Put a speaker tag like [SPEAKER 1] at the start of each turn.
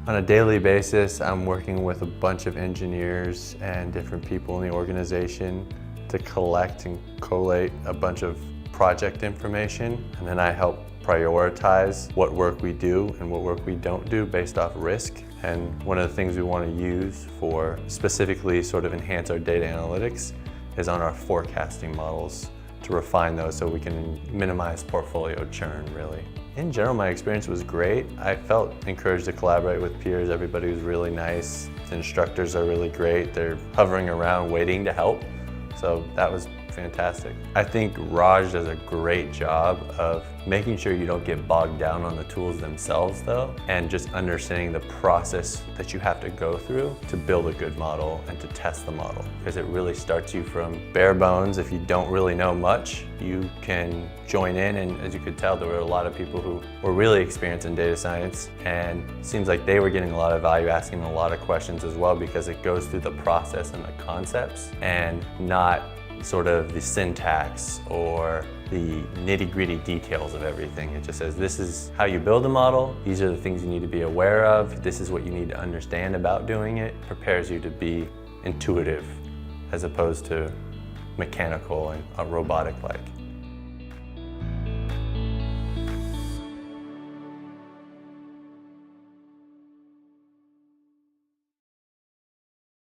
[SPEAKER 1] On a daily basis, I'm working with a bunch of engineers and different people in the organization to collect and collate a bunch of project information, and then I help prioritize what work we do and what work we don't do based off risk. And one of the things we want to use for specifically sort of enhance our data analytics is on our forecasting models to refine those so we can minimize portfolio churn, really. In general, my experience was great. I felt encouraged to collaborate with peers. Everybody was really nice. The instructors are really great. They're hovering around waiting to help. So that was fantastic. I think Raj does a great job of making sure you don't get bogged down on the tools themselves though, and just understanding the process that you have to go through to build a good model and to test the model. Because it really starts you from bare bones. If you don't really know much, you can join in, and as you could tell, there were a lot of people who were really experienced in data science, and it seems like they were getting a lot of value asking a lot of questions as well, because it goes through the process and the concepts and not sort of the syntax or the nitty-gritty details of everything. It just says, this is how you build a model, these are the things you need to be aware of, this is what you need to understand about doing it. It prepares you to be intuitive as opposed to mechanical and robotic-like.